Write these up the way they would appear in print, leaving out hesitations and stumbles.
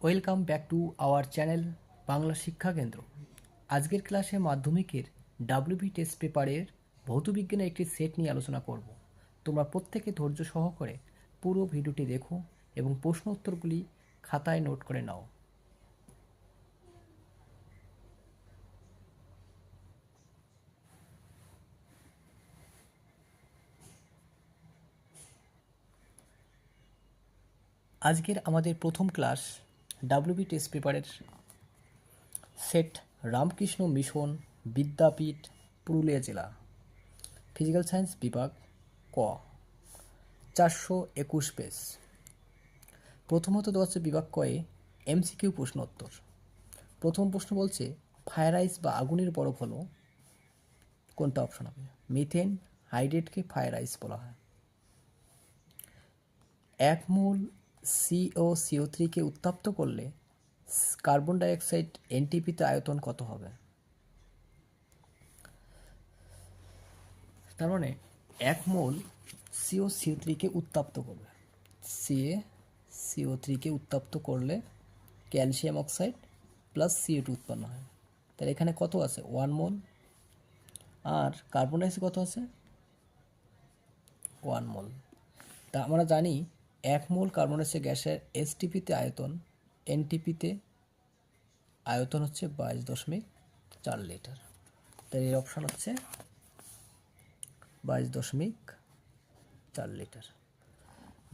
Welcome back to our channel Bangla শিক্ষা কেন্দ্র। আজকের ক্লাসে মাধ্যমিকের ডাব্লিউবি টেস্ট পেপারের ভৌতবিজ্ঞানের একটি সেট নিয়ে আলোচনা করব। তোমরা প্রত্যেকে ধৈর্য সহকারে পুরো ভিডিওটি দেখো এবং প্রশ্ন উত্তরগুলি খাতায় নোট করে নাও। আজকের আমাদের প্রথম ক্লাস ডাব্লিউবি টেস্ট পেপারের সেট রামকৃষ্ণ মিশন বিদ্যাপীঠ পুরুলিয়া জেলা ফিজিক্যাল সায়েন্স বিভাগ ক 421 পেজ। প্রথমত দেওয়া হচ্ছে বিভাগ কয়ে এমসিকিউ প্রশ্ন উত্তর। প্রথম প্রশ্ন বলছে ফায়ার আইস বা আগুনের বরফ হলো কোনটা অপশন হবে? মিথেন হাইড্রেটকে ফায়ার আইস বলা হয়। 1 মোল CO3কে উত্তপ্ত করলে কার্বন ডাইঅক্সাইড এনটিপিতে আয়তন কত হবে? তার মানে 1 মোল CO3কে উত্তপ্ত করবে, CO3কে উত্তপ্ত করলে ক্যালসিয়াম অক্সাইড প্লাস CO2 উৎপন্ন হয়। তাহলে এখানে কত আছে? 1 মোল। আর কার্বন ডাইঅক্সাইড কত আছে? 1 মোল। তা আমরা জানি 1 মোল কার্বন ডাইঅক্সাইড গ্যাসের এসটিপিতে আয়তন, এনটিপিতে আয়তন হচ্ছে 22.4 লিটার। তাই এর অপশান হচ্ছে 22.4 লিটার।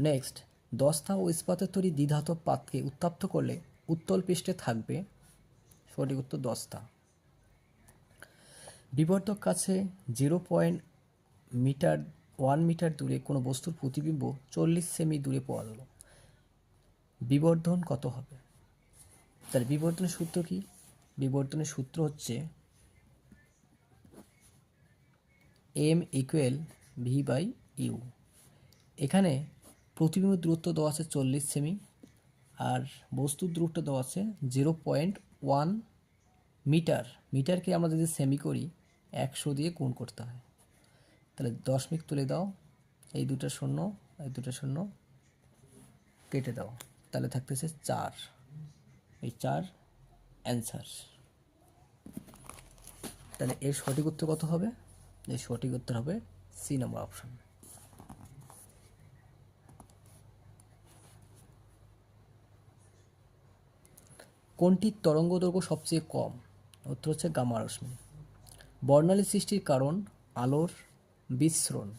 নেক্সট, দস্তা ও ইস্পাতের তৈরি দ্বিধাতব পাতকে উত্তপ্ত করলে উত্তল পৃষ্ঠে থাকবে, সঠিক উত্তর দস্তা। বিবর্ধক কাছে 0.1 মিটার দূরে কোনো বস্তুর প্রতিবিম্ব 40 সেমি দূরে পাওয়া গেল, বিবর্ধন কত হবে? তাহলে বিবর্ধনের সূত্র কি? বিবর্ধনের সূত্র হচ্ছে m ইকুয়াল v/u। এখানে প্রতিবিম্ব দূরত্ব দেওয়া আছে 40 সেমি আর বস্তুর দূরত্ব দেওয়া আছে 0.1 মিটার। মিটারকে আমরা যদি সেমি করি 100 দিয়ে গুণ করতে হয়। তাহলে দশমিক তুলে দাও, এই দুটো শূন্য, এই দুটো শূন্য কেটে দাও, তাহলে থাকতেছে 4। এই 4 অ্যান্সার। তাহলে এর সঠিক উত্তর কত হবে? এর সঠিক উত্তর হবে সি নম্বর অপশন। কোনটির তরঙ্গ দৈর্ঘ্য সবচেয়ে কম? উত্তর হচ্ছে গামা রশ্মি। বর্ণালী সৃষ্টির কারণ আলোর বিস্মরণ।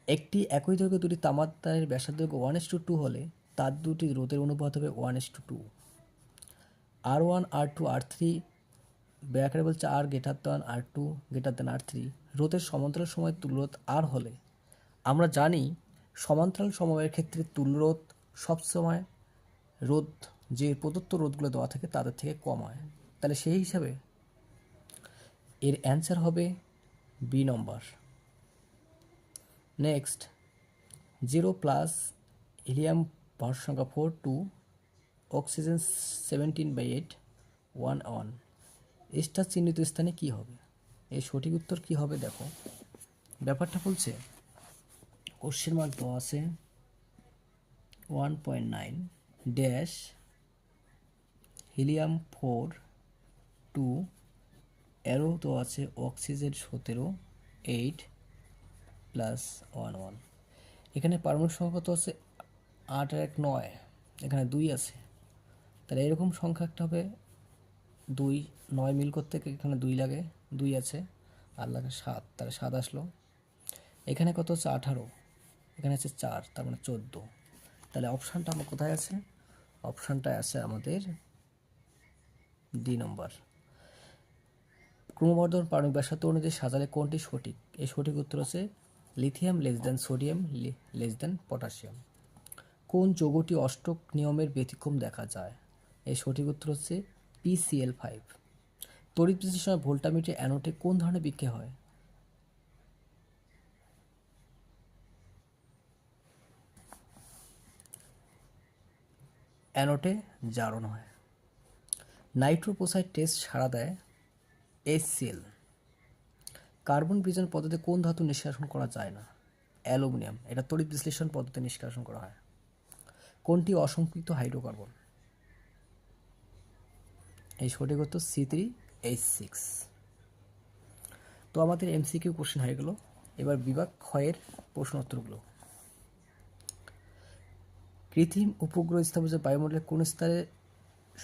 একটি একই দৈর্ঘ্য দুটি তামার তারের ব্যাসার্ধ 1:2 হলে তার দুটি রোধের অনুপাত হবে 1:2। R1 R2 R3 ব্র্যাকেটে বলছে R greater than R2 greater than R3 রোধের সমান্তরাল সময় তুল্যরোধ R হলে আমরা জানি সমান্তরাল সমবায়ের ক্ষেত্রে তুল্যরোধ সবসময় রোধ যে প্রদত্ত রোধগুলো দেওয়া থাকে তাদের থেকে কম হয়। তাহলে সেই হিসাবে এর অ্যান্সার হবে বি নম্বর। নেক্সট, 0+ হিলিয়াম ভর সংখ্যা 4 2 অক্সিজেন 17/8 1 স্টার চিহ্নিত স্থানে কি হবে? এর সঠিক উত্তর কি হবে? দেখো ব্যাপারটা বলছে কোশ্চেন মার্ক দেওয়া আছে 1.9 ড্যাশ হিলিয়াম 4 2 অ্যারো তো আছে অক্সিজেন 17 8 প্লাস 1 এখানে পারমাণবিক সংখ্যা কত আছে? 8 আর 1 9, এখানে 2 আছে। তাহলে এরকম সংখ্যা একটা হবে 2 9 মিল করতে এখানে 2 লাগে, 2 আছে আর লাগে 7, তাহলে 7 আসলো। এখানে কত হচ্ছে? 18, এখানে আছে 4, তার মানে 14। তাহলে অপশানটা আমার কোথায় আছে? অপশানটায় আছে আমাদের ডি নম্বর। ক্রমবর্ধমান পারমাণবিক ব্যাসার্ধ অনুযায়ী সাজালে কোনটি সঠিক? এই সঠিক উত্তর হচ্ছে lithium less than sodium less than potassium. কোন যৌগটি অষ্টক নিয়মের ব্যতিক্রম দেখা যায়? এই সঠিক উত্তর হচ্ছে PCl5। তড়িৎ বিশ্লেষণে ভোল্টামিটার অ্যানোডে কোন ধরনের বিক্রিয়া হয়? অ্যানোডে জারণ হয়। নাইট্রোপোসাইড টেস্ট সাড়া দেয় HCl। কার্বন বিজন পদ্ধতিতে কোন ধাতু নিষ্কাশন করা যায় না? অ্যালুমিনিয়াম। এটা তড়িৎ বিশ্লেষণ পদ্ধতিতে নিষ্কাশন করা হয়। কোনটি অসম্পৃক্ত হাইড্রোকার্বন? এই সঠিক উত্তর C3H6। তো আমাদের MCQ কোশ্চেন হয়ে গেল। এবার বিভাগ ক্ষয়ের প্রশ্ন উত্তরগুলো। কৃত্রিম উপগ্রহ স্থাপনের বায়ুমণ্ডলের কোন স্তরে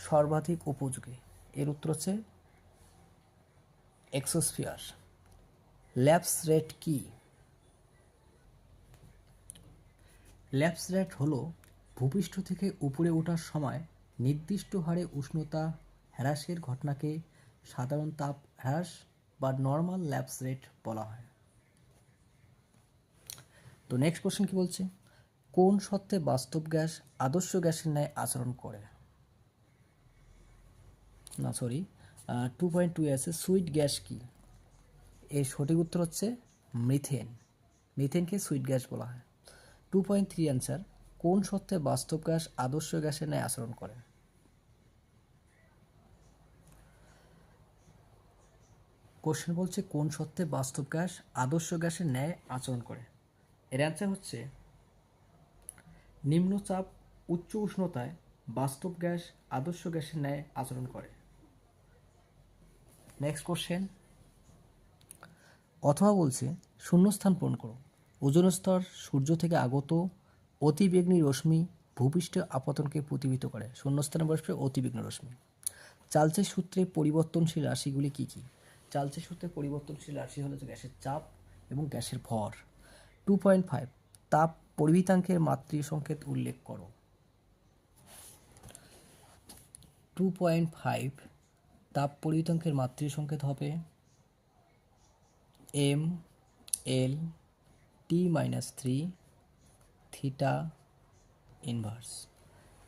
সর্বাধিক উপযোগী? এর উত্তর হচ্ছে এক্সোস্ফিয়ার। ল্যাপস রেট কি? ল্যাপস রেট হলো ভূপৃষ্ঠ থেকে উপরে ওঠার সময় নির্দিষ্ট হারে উষ্ণতা হ্রাসের ঘটনাকে সাধারণ তাপ হ্রাস বা নর্মাল ল্যাপস রেট বলা হয়। তো নেক্সট কোশ্চেন কি বলছে? কোন সত্ত্বে বাস্তব গ্যাস আদর্শ গ্যাসের ন্যায় আচরণ করে? না সরি, 2.2 আছে সুইট গ্যাস কি? এর সঠিক উত্তর হচ্ছে মিথেন। মিথেনকে সুইট গ্যাস বলা হয়। 2.3 অ্যান্সার, কোন সত্ত্বে বাস্তব গ্যাস আদর্শ গ্যাসের ন্যায় আচরণ করে? কোশ্চেন বলছে কোন সত্ত্বে বাস্তব গ্যাস আদর্শ গ্যাসের ন্যায় আচরণ করে। এর অ্যান্সার হচ্ছে নিম্নচাপ উচ্চ উষ্ণতায় বাস্তব গ্যাস আদর্শ গ্যাসের ন্যায় আচরণ করে। নেক্সট কোশ্চেন, অথবা বলছে শূন্যস্থান পূরণ করো। ওজোন স্তর সূর্য থেকে আগত অতিবেগুনি রশ্মি ভূপৃষ্ঠে আপতনকে প্রতিবিত করে। শূন্যস্থানে বসবে অতিবেগুনি রশ্মি। চার্লসের সূত্রে পরিবর্তনশীল রাশিগুলি কি কি? চার্লসের সূত্রে পরিবর্তনশীল রাশি হলো গ্যাসের চাপ এবং গ্যাসের ভর। 2.5 তাপ পরিবৃতাঙ্কের মাতৃ সংকেত উল্লেখ করো। 2.5 তাপ পরিবৃতাঙ্কের মাতৃ সংকেত হবে m l t-3 theta inverse,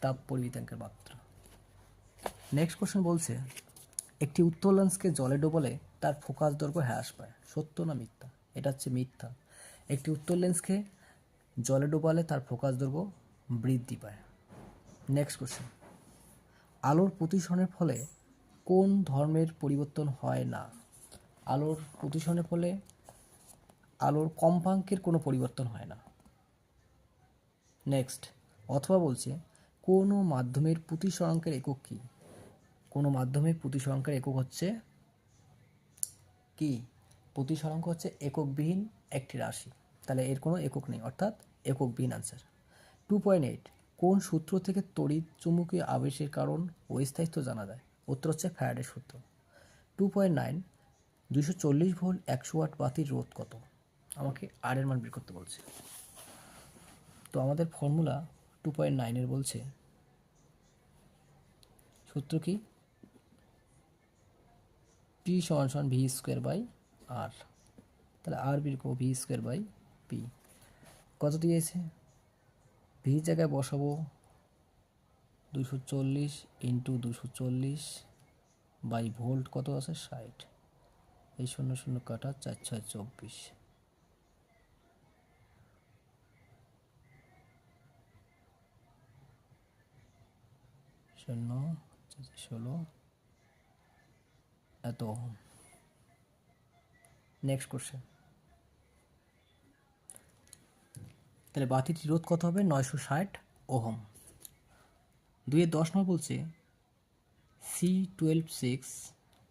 তাপ পরিবৃতাঙ্কের মাত্রা। নেক্সট কোশ্চেন বলছে একটি উত্তল লেন্সকে জলে ডোবালে তার ফোকাস দৈর্ঘ্য হ্রাস পায়, সত্য না মিথ্যা? এটা হচ্ছে মিথ্যা। একটি উত্তল লেন্সকে জলে ডোবালে তার ফোকাস দৈর্ঘ্য বৃদ্ধি পায়। নেক্সট কোশ্চেন, আলোর প্রতিসরণের ফলে কোন ধর্মের পরিবর্তন হয় না? আলোর প্রতিসরণের ফলে আলোর কম্পাঙ্কের কোনো পরিবর্তন হয় না। নেক্সট, অথবা বলছে কোনো মাধ্যমের প্রতিসরাঙ্কের একক কি? কোনো মাধ্যমের প্রতিসরাঙ্কের একক হচ্ছে কি? প্রতিসরাঙ্ক হচ্ছে এককবিহীন একটি রাশি, তাহলে এর কোনো একক নেই, অর্থাৎ এককবিহীন আনসার। 2.8 কোন সূত্র থেকে তড়িৎ চুম্বকীয় আবেশের কারণ ও স্থায়িত্ব জানা যায়? উত্তর হচ্ছে ফ্যারাডের সূত্র। 2.9 240 ভোল্ট 100 ওয়াট বাতির রোধ কত? আমাকে আর এর মান বের করতে বলছে। তো আমাদের ফর্মুলা 2.9 এর বলছে সূত্র কি? P = V²/R, তাহলে আর বের করবো V²/P। কত দিয়েছে? ভি জায়গায় বসাবো 240 × 240 বাই ভোল্ট কত আছে 60, এই 0 0 কাটা 4 6 24, শূন্য 16 এত ওহম। নেক্সট কোশ্চেন, তাহলে বাতিটির রোধ কত হবে? 960 ওহম। 2-10 নম্বর বলছে C12(6)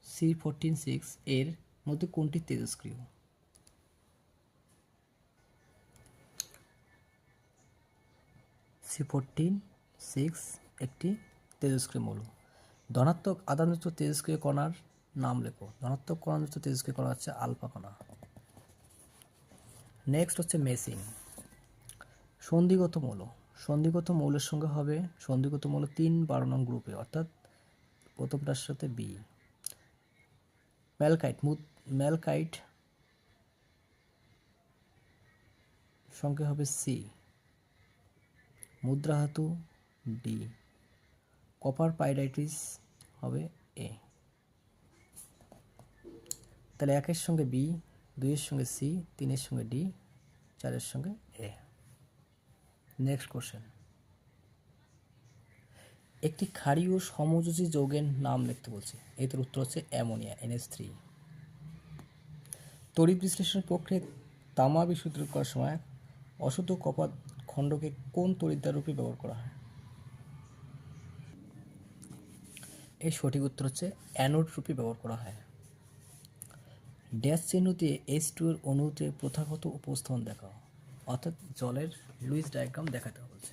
C14(6) এর মধ্যে কোনটি তেজস্ক্রিয়? C14(6) একটি তেজস্ক্রিয় মৌল। ধনাত্মক আধানযুক্ত তেজস্ক্রিয় কণার নাম লেখো। ধনাত্মক কণাযুক্ত তেজস্ক্রিয় কণা হচ্ছে আলফা কণা। নেক্সট হচ্ছে মেসিং। সন্ধিগত মৌল। সন্ধিগত মৌলের সঙ্গে হবে সন্ধিগত মৌল 3-12 নং গ্রুপে, অর্থাৎ প্রথমটার সাথে বি। ম্যালকাইট সঙ্গে হবে সি। মুদ্রাধাতু ডি। কপার পাইরাইটিস হবে এ। তাহলে 1-এর সঙ্গে বি, 2-এর সঙ্গে সি, 3-এর সঙ্গে ডি, 4-এর সঙ্গে এ। নেক্সট কোশ্চেন, একটি ক্ষারীয় সমযোজী যৌগের নাম লিখতে বলছে। এর উত্তর হচ্ছে অ্যামোনিয়া NH3। তড়িৎ বিশ্লেষণ প্রক্রিয়ায় তামা বিশুদ্ধ করার সময় অশুদ্ধ কপার খণ্ডকে কোন তড়িৎদ্বার রূপে ব্যবহার করা হয়? এই সঠিক উত্তর হচ্ছে অ্যানোড রূপে ব্যবহার করা হয়। ড্যাশ চিহ্ন দিয়ে H2 এর অণুতে প্রথাগত উপস্থাপন দেখাও, অর্থাৎ জলের লুইস ডায়াগ্রাম দেখাতে বলছে।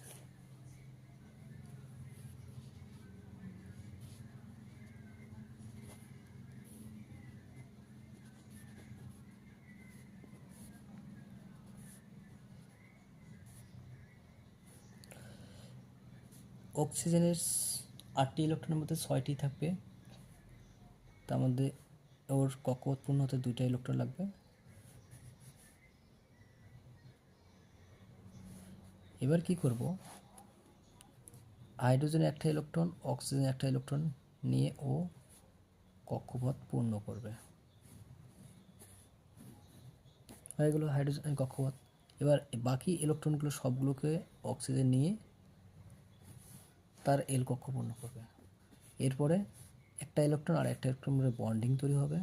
অক্সিজেনের 8টি ইলেকট্রনের মধ্যে 6টি থাকবে, তার মধ্যে ওর কক্ষপথ পূর্ণ হতে 2টা ইলেকট্রন লাগবে। এবার কি করব, হাইড্রোজেনের একটা ইলেকট্রন, অক্সিজেনের একটা ইলেকট্রন নিয়ে ও কক্ষপথ পূর্ণ করবে। হয়ে গেল হাইড্রোজেন কক্ষপথ। এবার বাকি ইলেকট্রনগুলো সবগুলোকে অক্সিজেন নিয়ে তার এল কক্ষ পূর্ণ করবে। এরপরে একটা ইলেকট্রন আর একটা ইলেকট্রনের বন্ডিং তৈরি হবে,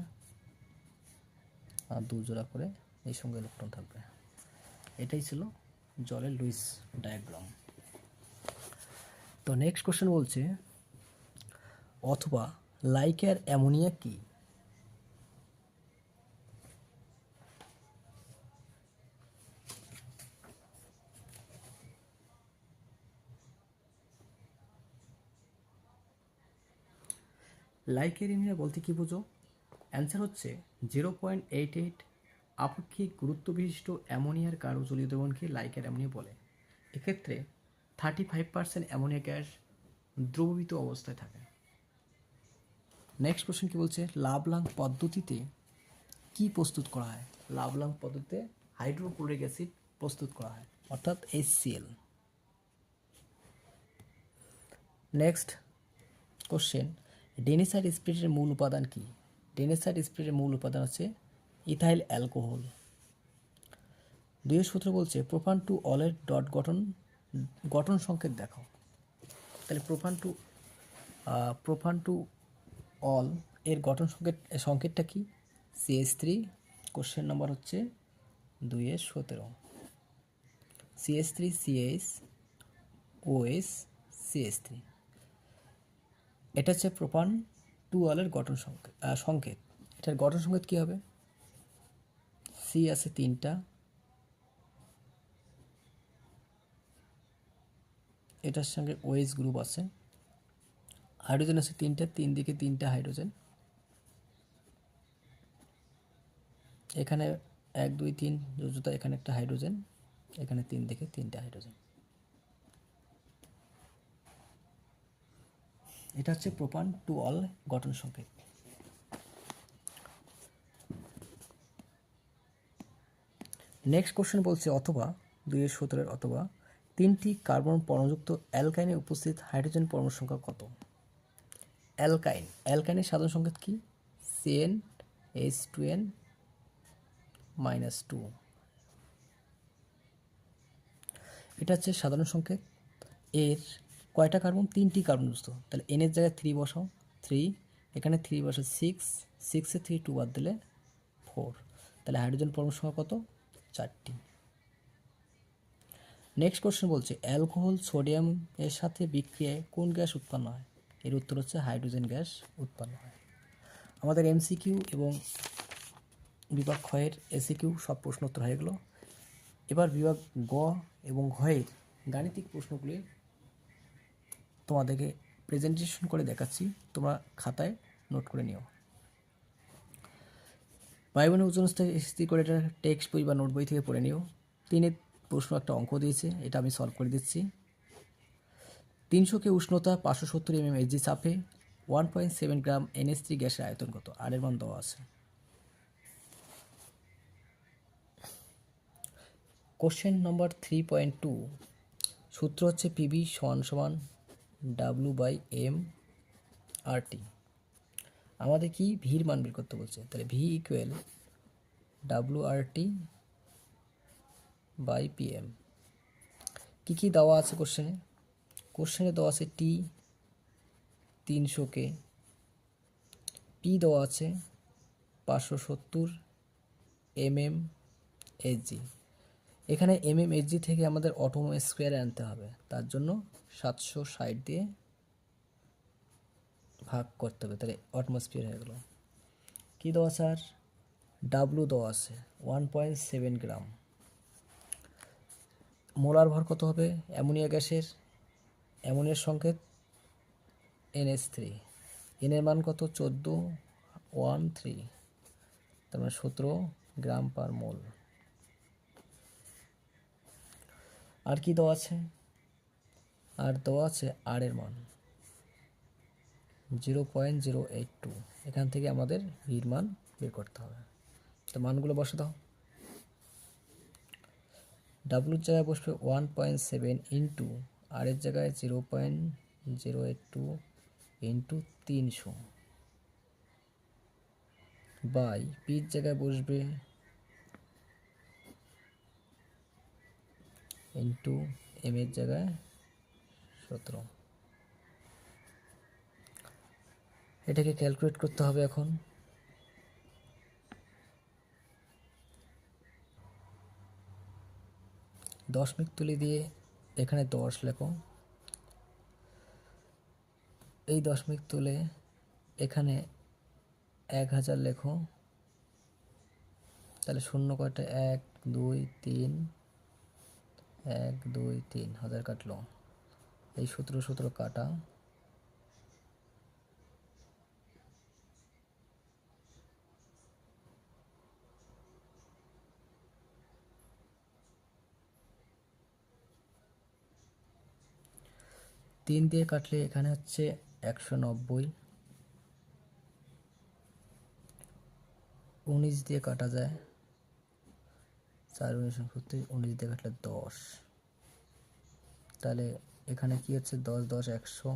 আর 2 জোড়া করে এই সঙ্গে ইলেকট্রন থাকবে। এটাই ছিল জলের লুইস ডায়াগ্রাম। তো নেক্সট কোশ্চেন বলছে, অথবা লাইকের অ্যামোনিয়া কি? লাইকের অ্যামোনিয়া বলতে কি বোঝো? অ্যান্সার হচ্ছে 0.88 আপেক্ষিক গুরুত্ব বিশিষ্ট অ্যামোনিয়ার কারো জলীয় দ্রবণকে লাইকের অ্যামোনিয়া বলে। এক্ষেত্রে 35% অ্যামোনিয়া গ্যাস দ্রবীভূত অবস্থায় থাকে। নেক্সট কোশ্চেন কি বলছে, লাভলাং পদ্ধতিতে কি প্রস্তুত করা হয়? লাভলাং পদ্ধতিতে হাইড্রোক্লোরিক অ্যাসিড প্রস্তুত করা হয়, অর্থাৎ HCl। নেক্সট কোশ্চেন, ডেনিসাইড স্পিরিটের মূল উপাদান কি? ডেনিসাইড স্পিরিটের মূল উপাদান হচ্ছে ইথাইল অ্যালকোহল। 2 বলছে প্রোপান টু অলের ডট গঠন সংকেত দেখাও। তাহলে প্রোপান টু অল এর গঠন সংকেতটা কি? CH3। কোশ্চেন নাম্বার হচ্ছে 2-17। CH3 CH OH CH3, এটা হচ্ছে প্রোপান টু অলের গঠন সংকেত। এটার গঠন সংকেত কী হবে? সি আছে 3টা, এটার সঙ্গে OH গ্রুপ আছে, হাইড্রোজেন আছে 3টা, 3 দিকে 3টা হাইড্রোজেন, এখানে 1 2 3 যোজতা, এখানে একটা হাইড্রোজেন, এখানে 3 দিকে 3টা হাইড্রোজেন। এটা হচ্ছে প্রোপান টু অল গঠন সংকেত। নেক্সট কোশ্চেন বলছে, অথবা 2-17 অথবা 3টি কার্বন পরমাণুযুক্ত অ্যালকাইনে উপস্থিত হাইড্রোজেন পরমাণুর সংখ্যা কত? অ্যালকাইনের সাধারণ সংকেত কি? CnH2n-2। এটা হচ্ছে সাধারণ সংকেত। এর কয়টা কার্বন? 3টি কার্বন যুক্ত। তাহলে এন এর জায়গায় 3 বসাও, 3, এখানে 3 বসাও 6, 6-এ 3 2 বাদ দিলে 4। তাহলে হাইড্রোজেন পরমাণুর সংখ্যা কত? 4টি। নেক্সট কোশ্চেন বলছে, অ্যালকোহল সোডিয়াম এর সাথে বিক্রিয়ায় কোন গ্যাস উৎপন্ন হয়? এর উত্তর হচ্ছে হাইড্রোজেন গ্যাস উৎপন্ন হয়। আমাদের MCQ এবং বিভাগ ক্ষয়ের SCQ সব প্রশ্ন উত্তর হয়ে গেল। এবার বিভাগ গ এবং ঘয়ের গাণিতিক প্রশ্নগুলি তোমাদেরকে প্রেজেন্টেশন করে দেখাচ্ছি, তোমরা খাতায় নোট করে নিও। বায়ুমণ্ডলের ওজোন স্তর স্থির করে এটা টেক্সট বই বা নোট বই থেকে পড়ে নিও। 3-এর প্রশ্ন একটা অঙ্ক দিয়েছে, এটা আমি সলভ করে দিচ্ছি। 300 উষ্ণতা 570 mm Hg চাপে 1.7 গ্রাম NH3 গ্যাসের আয়তন কত? আর এর মান দেওয়া আছে। কোশ্চেন নম্বর 3.2, সূত্র হচ্ছে PV = W/m/RT। আমাদের কি ভির মান বের করতে বলছে, তাহলে V = WRT/PM। কি দেওয়া আছে কোশ্চেনে দেওয়া আছে T 300 P দেওয়া আছে 570 mm Hg। এখানে mm Hg থেকে আমাদের অটোম স্কোয়ারে আনতে হবে, তার জন্য 760 দিয়ে ভাগ করতে হবে, তাহলে অ্যাটমসফিয়ার হয়ে গেল। কী দেওয়া স্যার? ডাব্লু দেওয়া আছে 1.7 গ্রাম। মোলার ভর কত হবে অ্যামোনিয়া গ্যাসের? অ্যামোনিয়ার সংকেত NH3, এনের মান কত? 1413, তার মানে 17 গ্রাম পার মোল। আর কি দেওয়া আছে? আর দেওয়া আছে আর এর মান 0.082। এখান থেকে আমাদের ভির মান বের করতে হবে। তো মানগুলো বসে দাও। ডাব্লুর জায়গায় বসবে 1.7 ইন্টু আর এর জায়গায় 0.082 ইন্টু 300 বাই পির জায়গায় বসবে ইন্টু এম এর জায়গায় 17। এটাকে ক্যালকুলেট করতে হবে এখন। দশমিক তুলি দিয়ে এখানে 10 লেখো, এই দশমিক তুলে এখানে 1000 লেখো, তাহলে শূন্য কয়টা? 1 2 3, 1 2 3, 1000 কাটলো। এই 17 কাটা, তিন দিয়ে কাটলে এখানে হচ্ছে 190, 19 দিয়ে কাটা যায়, 4 19 19 দিয়ে কাটলে 10, তাহলে এখানে কি হচ্ছে? 10 10 100,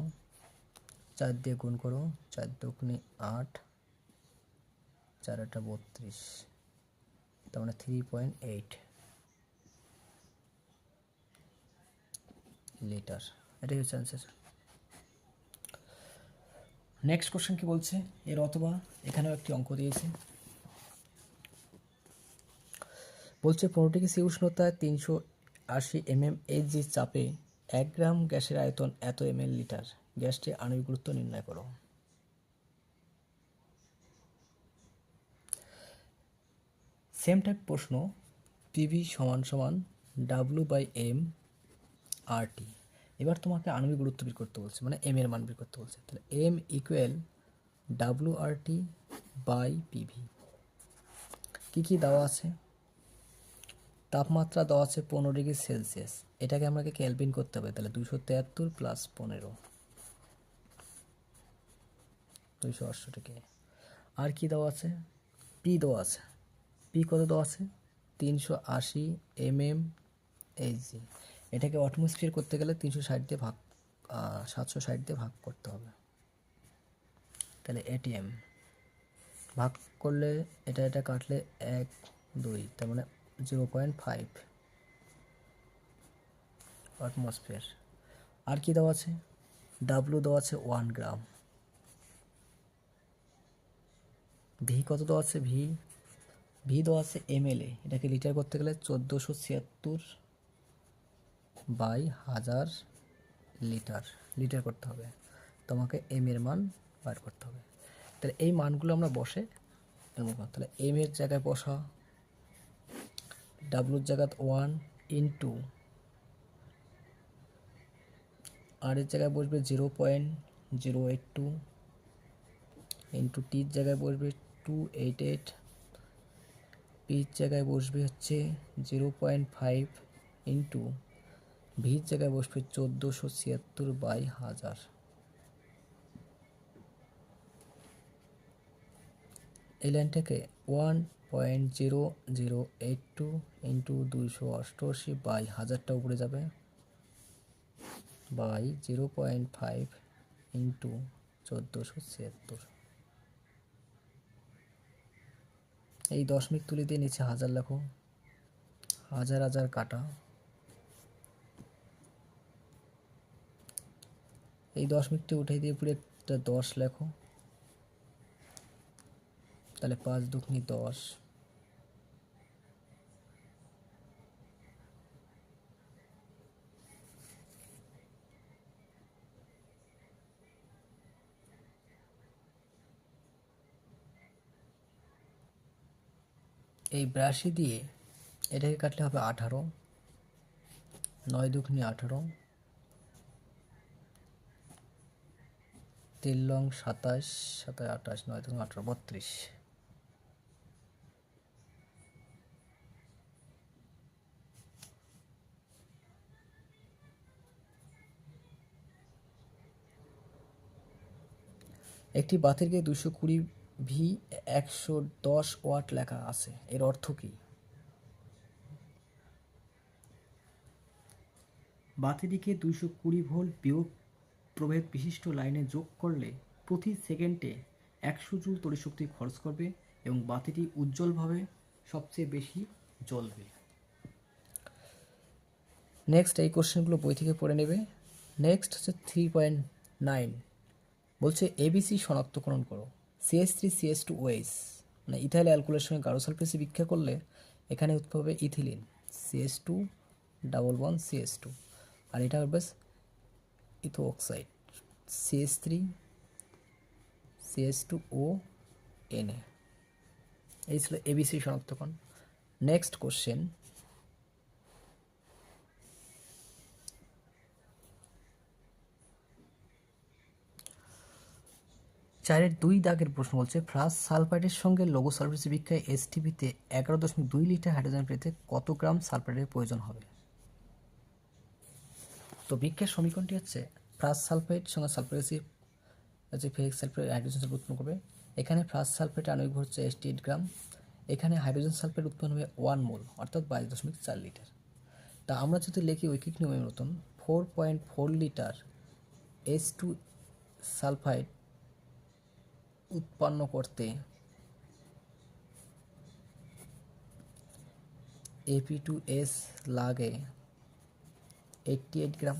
4 দিয়ে গুণ করো, 4 দুগুণে 8, 4 8 32, তার মানে 3.8 লিটার। এটাই হচ্ছে অ্যান্সার। নেক্সট কোশ্চেন কি বলছে? এর অথবা এখানেও একটি অঙ্ক দিয়েছে, বলছে 15 ডিগ্রি সি উষ্ণতায় 380 mmHg চাপে 1 গ্রাম গ্যাসের আয়তন এত ml লিটার, গ্যাসটির আণবিক গুরুত্ব নির্ণয় করো। সেম টাইপ প্রশ্ন, পিভি সমান সমান W/m RT। এবার তোমাকে আণবিক গুরুত্ব বের করতে বলছে, মানে এম এর মান বের করতে বলছে, তাহলে m ইকুয়াল WRT/PV। কী কী দেওয়া আছে? তাপমাত্রা দেওয়া আছে 15 ডিগ্রি সেলসিয়াস, এটাকে আমাকে ক্যালভিন করতে হবে, তাহলে 273 প্লাস 15, 268। আর কি দেওয়া আছে? পি দেওয়া আছে, পি কত দেওয়া আছে? 380 mmHg। এটাকে অ্যাটমসফিয়ার করতে গেলে 360 দিয়ে ভাগ 760 দিয়ে ভাগ করতে হবে, তাহলে ATM ভাগ করলে এটা কাটলে 1 2, তার মানে 0.5 অ্যাটমসফিয়ার। আর কি দেওয়া আছে? ডাব্লু দেওয়া আছে 1 গ্রাম। ভি কত দেওয়া আছে? ভি দেওয়া আছে ml-এ, এটাকে লিটার করতে গেলে 1476 বাই 1000 লিটার করতে হবে। তোমাকে এম এর মান বার করতে হবে। তাহলে এই মানগুলো আমরা বসে, তাহলে এম এর জায়গায় বসা, ডাব্লুর জায়গায় 1 ইন্টু আর এর জায়গায় বসবে 0.082 ইন্টু টির জায়গায় বসবে 288, পির জায়গায় বসবে হচ্ছে 0.5 ইন্টু ভির জায়গায় বসবে 1476 বাই 1000। এই লাইনটাকে 1.0082 ইন্টু 288 বাই 1000টা উপরে যাবে, বাই 0.5 ইন্টু 1476। এই দশমিক তুলি দিয়ে নিচে 1000 লেখো, 1000 1000 কাটা, এই দশমিকটি উঠে দিয়ে পুরো একটা 10 লেখো, তাহলে 5 দুগুণে 10, এই 82 দিয়ে এটাকে কাটলে হবে 18, 9 দুগুণে 18, 3 লং 27, 27 28, 9 দুগুণে 18, 32। একটি বাতিকে 220 ভি 110 ওয়াট লেখা আছে, এর অর্থ কি? বাতিটিকে 220 ভোল্ট বিয়োগ প্রভেদ বিশিষ্ট লাইনে যোগ করলে প্রতি সেকেন্ডে 100 জুল তড়িৎশক্তি খরচ করবে এবং বাতিটি উজ্জ্বলভাবে সবচেয়ে বেশি জ্বলবে। নেক্সট এই কোশ্চেনগুলো বই থেকে পড়ে নেবে। নেক্সট হচ্ছে 3.9, বলছে এবিসি শনাক্তকরণ করো। CH3CH2OH মানে ইথাইল অ্যালকোহলের সঙ্গে গাঢ় সালফেট বিক্রিয়া করলে এখানে উৎপন্ন হবে ethylene, CH2 double bond CH2, আর এটা হবে ইথো অক্সাইড CH3CH2ONA। এই ছিল এবিসি শনাক্তকরণ। নেক্সট কোশ্চেন, চারের 2 দাগের প্রশ্ন বলছে ফ্রাস সালফাইডের সঙ্গে লঘু সালফেট বিক্রিয়ায় এসটিপিতে 11.2 লিটার হাইড্রোজেন পেতে কত গ্রাম সালফাইডের প্রয়োজন হবে? তো বিক্রিয়ার সমীকরণটি হচ্ছে ফ্রাস সালফাইড সঙ্গে সালফার অ্যাসিড হচ্ছে ফেরিক সালফেট হাইড্রোজেন সালফেট উৎপন্ন করবে। এখানে ফ্রাস সালফেট আণবিক ভর হচ্ছে 88 গ্রাম, এখানে হাইড্রোজেন সালফেট উৎপন্ন হবে 1 মোল অর্থাৎ 22.4 লিটার। তা আমরা যদি লিখি ঐকিক নিয়মের মতন 4.4 লিটার H2 সালফাইড উৎপন্ন করতে Ap2S লাগে 88 গ্রাম।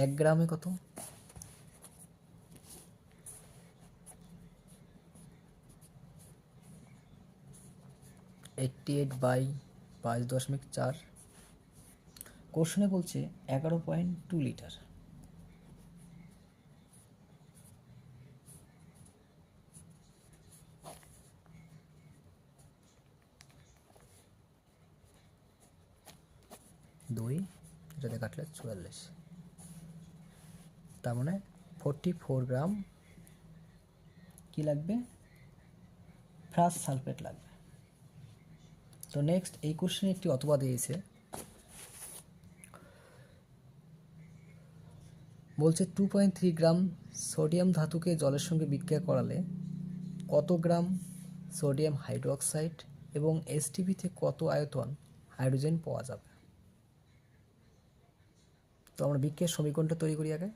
1 গ্রামে কত? 88 বাই 22.4। কোশ্চেনে বলছে 11.2 লিটার। দুই এটাতে কাটলে 44, তার মানে 44 গ্রাম কি লাগবে? ফ্রাস সালফেট লাগবে। তো নেক্সট এই কোশ্চেনে একটি অথবা দিয়েছে, বলছে 2.3 গ্রাম সোডিয়াম ধাতুকে জলের সঙ্গে বিক্রিয়া করালে কত গ্রাম সোডিয়াম হাইড্রোক্সাইড এবং এসটিপিতে কত আয়তন হাইড্রোজেন পাওয়া যাবে? তো আমরা বিক্রিয়ার সমীকরণটা তৈরি করি আগে।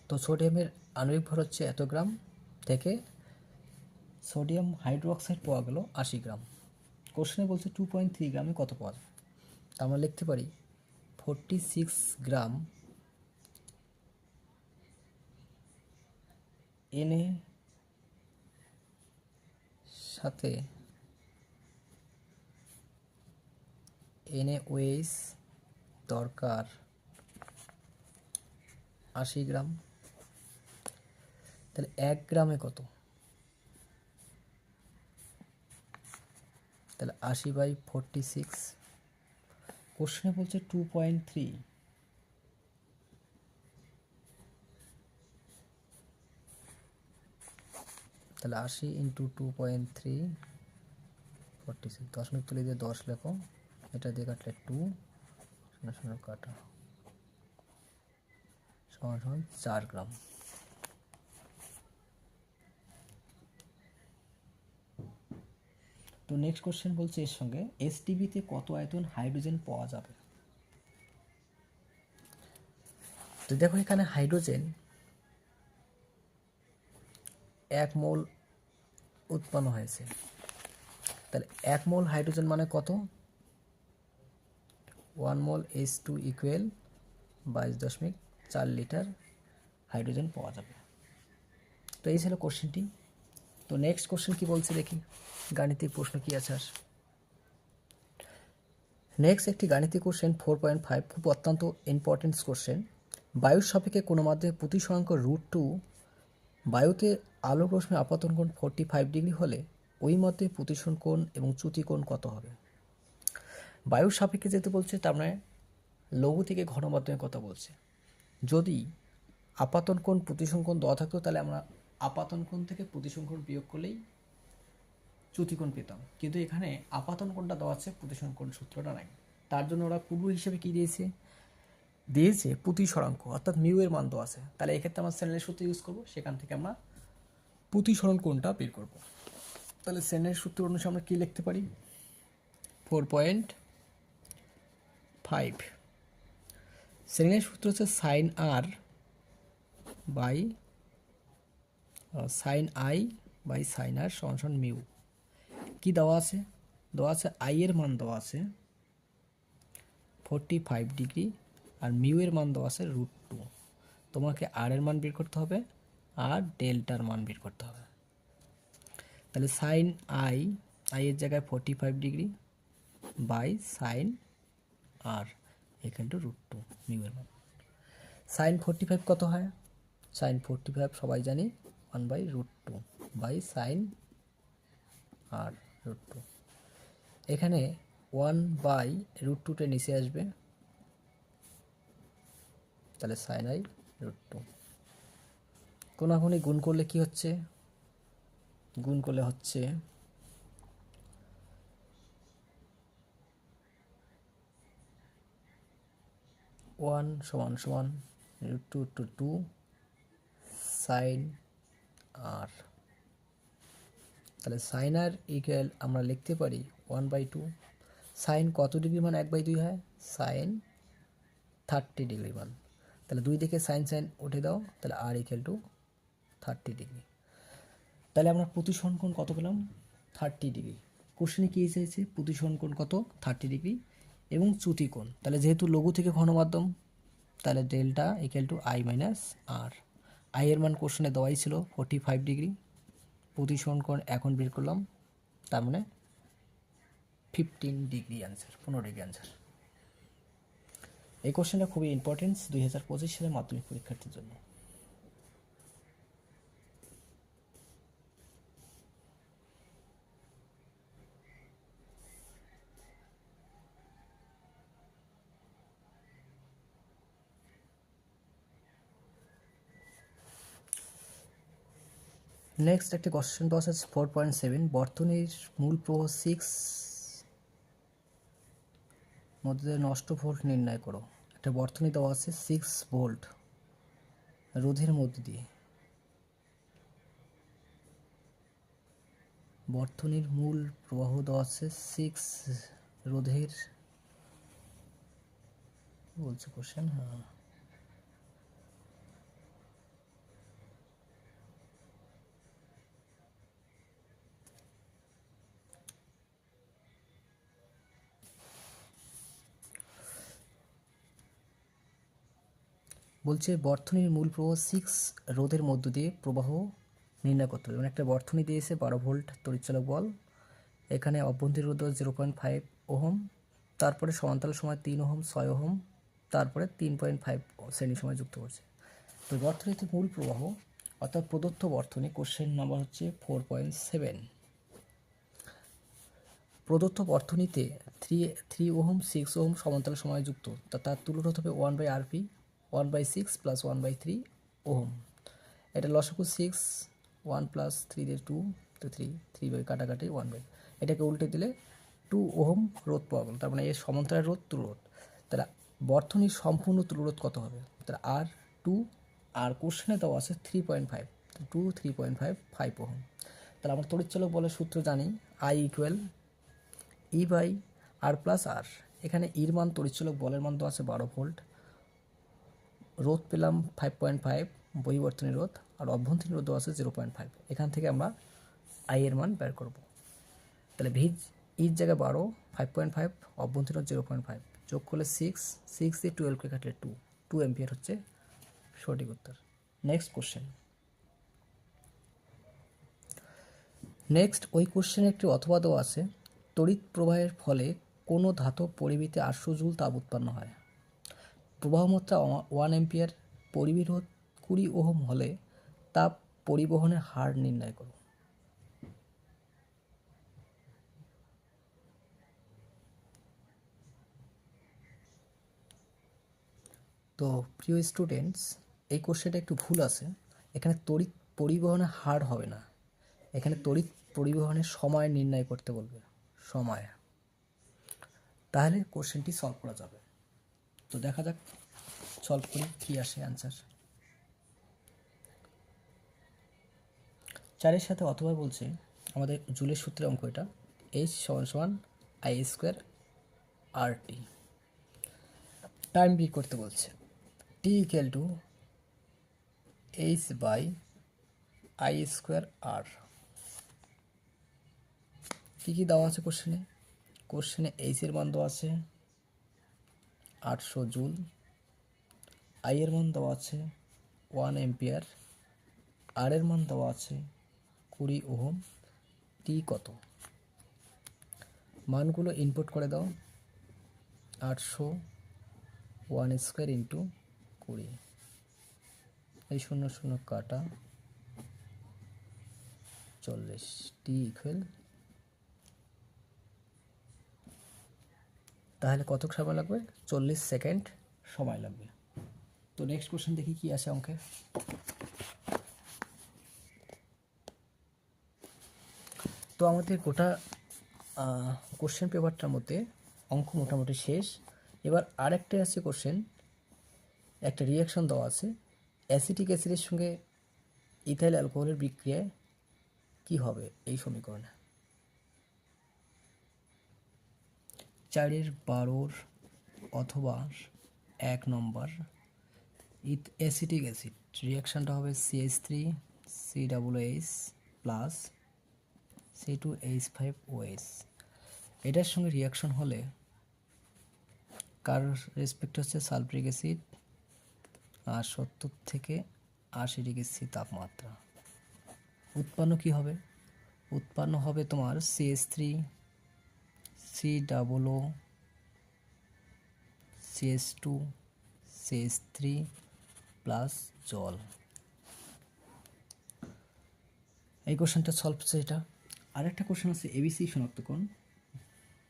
তো সোডিয়ামের আণবিক ভর হচ্ছে এত গ্রাম থেকে সোডিয়াম হাইড্রোক্সাইড পাওয়া গেল 80 গ্রাম। কোশ্চেনে বলছে 2.3 গ্রামে কত পাওয়া যায়? তা আমরা লিখতে পারি 46 গ্রাম এনে সাথে NaOH দরকার 80 গ্রাম। তাহলে 1 গ্রামে কত? তাহলে 80 বাই 46। কোশ্চেনে বলছে 2.3, তাহলে 80 ইন্টু 2.3 46, দশমিক তুলে দিয়ে 10 লেখো, এটা দিয়ে কাটলে 2 শূন্য কাটা সমান 4 গ্রাম। তো নেক্সট কোশ্চেন বলছে এর সঙ্গে এসটিবিতে কত আয়তন হাইড্রোজেন পাওয়া যাবে? তো দেখো এখানে হাইড্রোজেন 1 মোল উৎপন্ন হয়েছে, তাহলে 1 মোল হাইড্রোজেন মানে কত? 1 মোল H2 ইকুয়াল 22.4 লিটার হাইড্রোজেন পাওয়া যাবে। তো এই ছিল কোশ্চেনটি। তো নেক্সট কোশ্চেন কি বলছে দেখি, গাণিতিক প্রশ্ন কি আছে আর। নেক্সট একটি গাণিতিক কোশ্চেন 4.5, খুব অত্যন্ত ইম্পর্টেন্ট কোশ্চেন। বায়ুর সাপেক্ষে কোনো মাধ্যমে প্রতিসরাঙ্ক √2 বায়ুতে আলোক রশ্মির আপতন কোণ 45 ডিগ্রি হলে ওই মতে প্রতিসরণ কোণ এবং চ্যুতি কোণ কত হবে? বায়ুর সাপেক্ষে যেতে বলছে, তার মানে লঘু থেকে ঘন মাধ্যমের কথা বলছে। যদি আপাতন কোণ প্রতিসরণ কোণ দেওয়া থাকতো তাহলে আমরা আপাতন কোণ থেকে প্রতিসরণ কোণ বিয়োগ করলেই চ্যুতি কোণ পেতাম, কিন্তু এখানে আপাতন কোণটা দেওয়া আছে, প্রতিসরণ কোণ সূত্রটা নাই। তার জন্য ওরা পূর্ব হিসেবে কী দিয়েছে প্রতিসরাঙ্ক, অর্থাৎ মিউ এর মান দেওয়া আছে। তাহলে এক্ষেত্রে আমরা স্নেলের সূত্র ইউজ করবো, সেখান থেকে আমরা প্রতিসরণ কোণটা বের করব। তাহলে স্নেলের সূত্র অনুসারে আমরা কী লিখতে পারি? 4.5 স্নেলের সূত্র হচ্ছে sine r by sine i by sine r সমান সমান মিউ। কী দেওয়া আছে? দেওয়া আছে আই এর মান দেওয়া আছে 45 ডিগ্রি, আর মিউ এর মান দেওয়া আছে √2। তোমাকে আর এর মান বের করতে হবে আর ডেল্টার মান বের করতে হবে। তাহলে সাইন আই এর জায়গায় 45 ডিগ্রি বাই সাইন আর এখান টু √2 মিউ এর মান। সাইন 45 কত হয়? সাইন 45 সবাই জানি 1/√2 বাই সাইন আর √2। এখানে 1/√2টা নিচে আসবে, তাহলে সাইন আই √2। কোনাকুনি গুণ করলে কি হচ্ছে? গুণ করলে হচ্ছে 1 সমান সমান √2 সাইন আর। তাহলে সাইন আর ইকুয়াল আমরা লিখতে পারি 1/2। সাইন কত ডিগ্রি মান 1/2 হয়? সাইন 30 ডিগ্রি মান। তাহলে 2 দিকে সাইন সাইন উঠে দাও, তাহলে আর ইকুয়াল টু 30 ডিগ্রি। তাহলে আমরা প্রতিসরণ কোণ কত পেলাম? 30 ডিগ্রি। কোশ্চেনে কী চাইছে? প্রতিসরণ কোণ কত? 30 ডিগ্রি এবং চ্যুতি কোণ। তাহলে যেহেতু লঘু থেকে ঘন মাধ্যম, তাহলে delta equal to I minus R. I এর মান কোশ্চেনে দেওয়াই ছিল 45 ডিগ্রি। প্রতিসরণ কোণ এখন বের করলাম, তার মানে 15 ডিগ্রি অ্যান্সার, 15 ডিগ্রি অ্যান্সার। এই কোশ্চেনটা খুবই ইম্পর্টেন্স 2025 সালের মাধ্যমিক পরীক্ষার্থীর জন্য। নেক্সট একটা কোশ্চেন দেওয়া আছে 4.7 বর্তনীর মূল প্রবাহ 6 মধ্যে নষ্ট ভোল্ট নির্ণয় করো। একটা বর্তনী দেওয়া আছে 6 ভোল্ট রোধের মধ্যে দিয়ে। বর্তনীর মূল প্রবাহ দেওয়া আছে 6 রোধের, বলছে কোশ্চেন। হ্যাঁ, বলছে বর্তনীর মূল প্রবাহ 6 রোধের মধ্য দিয়ে প্রবাহ নির্ণয় করতে হবে। মানে একটা বর্তনী দিয়েছে 12 ভোল্ট তড়িৎচালক বল, এখানে অভ্যন্তরীণ রোধ 0.5 ওহম, তারপরে সমান্তরাল সময় 3 ওহম, 6 ওহম, তারপরে 3.5 শ্রেণী সময় যুক্ত করছে। তো বর্তনীতে মূল প্রবাহ অর্থাৎ প্রদত্ত বর্তনী, কোশ্চেন নাম্বার হচ্ছে 4.7। প্রদত্ত বর্তনীতে 3 ওহম 6 ওহম সমান্তরাল সময় যুক্ত, তার তুলরোধ হবে 1/RP 1/6 প্লাস 1/3 ওহম। এটা লসাগু 6 1 প্লাস 3 দিয়ে 2 তো 3 বাই কাটাকাটি 1/, এটাকে উল্টে দিলে 2 ওহম রোধ পাওয়া গেল। তার মানে এর সমান্তরাল রোধ তুলরোধ। তাহলে বর্তনীর সম্পূর্ণ তুলরোধ কত হবে? তাহলে আর 2, আর কোশ্চেনে দেওয়া আছে 3.5, 3.5 ওহম। তাহলে আমরা তড়িৎচালক বলের সূত্র জানি, I equal E by R plus r. এখানে ইর মান তড়িৎচালক বলের মান দেওয়া আছে 12 ভোল্ট, রোধ পেলাম 5.5 বহিবর্তনী রোধ, আর অভ্যন্তরীণ রোধ দেওয়া আছে 0.5। এখান থেকে আমরা আই এর মান বের করব। তাহলে ইর জায়গায় 12, 5.5, অভ্যন্তরীণ 0.5, যোগ করলে 6 দিয়ে 12কে কাটলে 2 অ্যাম্পিয়ার হচ্ছে সঠিক উত্তর। Next question. নেক্সট ওই কোশ্চেনে একটি অথবা দেওয়া আছে, তড়িৎ প্রবাহের ফলে কোনো ধাতব পরিবেতে 800 জুল তাপ উৎপন্ন হয়। প্রবাহ মাত্রা 1 অ্যাম্পিয়ার, পরিবেশ রোধ 20 ওহম হলে তাপ পরিবহনের হার নির্ণয় করো। তো প্রিয় স্টুডেন্টস, এই কোশ্চেনটা একটু ভুল আছে। এখানে তড়িৎ পরিবহনের হার হবে না, এখানে তড়িৎ পরিবহনের সময় নির্ণয় করতে বলবে, সময়। তাহলে কোশ্চেনটি সলভ করা যাবে। তো দেখা যাক সলভ করি কী আসে অ্যান্সার। 4-এর সাথে অথবা বলছে আমাদের জুলের সূত্রের অঙ্ক এটা, H=I² RT। টাইম বের করতে বলছে, T=H/I²R। কী কী দেওয়া আছে কোশ্চেনে এইচ এর মান দেওয়া আছে 800 জুল, আই এর মান দেওয়া আছে 1 এম্পিয়ার, আর এর মান দেওয়া আছে 20 ওহম, টি কত? মানগুলো ইনপুট করে দাও। 800 1² ইন্টু 20, এই 0 কাটা 40, টি ইকুয়াল, তাহলে কত সময় লাগবে? 40 সেকেন্ড সময় লাগবে। তো নেক্সট কোশ্চেন দেখি কি আসে অঙ্কে। তো আমাদের গোটা কোশ্চেন পেপারটার মধ্যে অঙ্ক মোটামুটি শেষ। এবার আরেকটা আছে কোশ্চেন, একটা রিয়াকশন দেওয়া আছে, অ্যাসিটিক অ্যাসিডের সঙ্গে ইথাইল অ্যালকোহলের বিক্রিয়ায় কি হবে এই সমীকরণে। 4-12 অথবা 1 নম্বর, অ্যাসিটিক অ্যাসিড রিয়াকশানটা হবে CH3COOH প্লাস C2H5OH। এটার সঙ্গে রিয়াকশন হলে কার রেসপেক্ট হচ্ছে সালফ্রিক অ্যাসিড আর 70 থেকে 80 ডিগ্রি সি তাপমাত্রা। উৎপন্ন কি হবে? উৎপন্ন হবে তোমার CH3COO CH2 CH3 প্লাস জল। এই কোশ্চেনটা সলভ হচ্ছে এটা। আরেকটা কোশ্চেন আছে এবিসি শনাক্তকরণ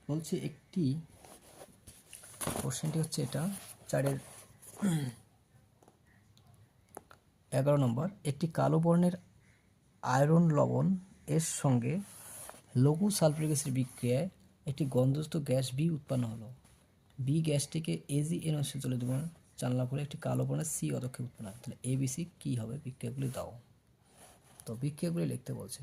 বলছে, একটি কোশ্চেনটি হচ্ছে এটা 4-এর 11 নম্বর, একটি কালো বর্ণের আয়রন লবণ এর সঙ্গে লঘু সালফারিক অ্যাসিড বিক্রিয়ায় একটি গন্ধযুক্ত গ্যাস বি উৎপন্ন হলো। বি গ্যাসটিকে AgNO জলে দ্রবণ চালনা করে একটি কালো বর্ণের সি অদক্ষে উৎপন্ন হয়। তাহলে এবিসি কী হবে? বিক্রিয়াগুলি দাও। তো বিক্রিয়াগুলি লিখতে বলছে।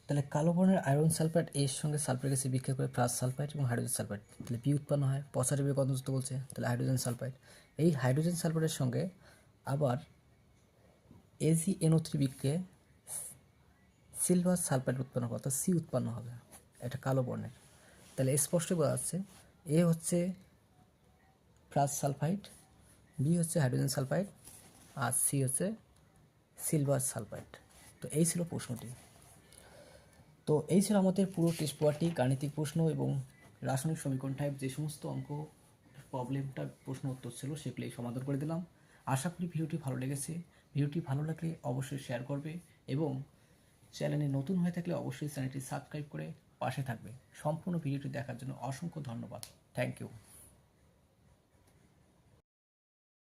তাহলে কালো বর্ণের আয়রন সালফাইড এর সঙ্গে সালফারিক অ্যাসিড বিক্রিয়া করে প্লাস সালফাইড এবং হাইড্রোজেন সালফাইড, তাহলে বি উৎপন্ন হয়। পসারিবে গন্ধযুক্ত বলছে, তাহলে হাইড্রোজেন সালফাইড। এই হাইড্রোজেন সালফাইডের সঙ্গে আবার AgNO3 বিক্রিয়ায় সিলভার সালফাইড উৎপন্ন হবে, অর্থাৎ সি উৎপন্ন হবে, এটা কালো বর্ণের। তাহলে স্পষ্ট বোঝা যাচ্ছে এ হচ্ছে প্লাস সালফাইড, বি হচ্ছে হাইড্রোজেন সালফাইড, আর সি হচ্ছে সিলভার সালফাইড। তো এই ছিল প্রশ্নটি। তো এই ছিল আমাদের পুরো টেস্ট পেপারটি, গাণিতিক প্রশ্ন এবং রাসায়নিক সমীকরণ টাইপ যে সমস্ত অঙ্ক প্রবলেমটা প্রশ্ন উত্তর ছিল সেগুলি সমাধান করে দিলাম। আশা করি ভিডিওটি ভালো লেগেছে। ভিডিওটি ভালো লাগলে অবশ্যই শেয়ার করবে এবং চ্যানেলে নতুন হয়ে থাকলে অবশ্যই চ্যানেলটি সাবস্ক্রাইব করে পাশে থাকবে। সম্পূর্ণ ভিডিওটি দেখার জন্য অসংখ্য ধন্যবাদ। Thank you.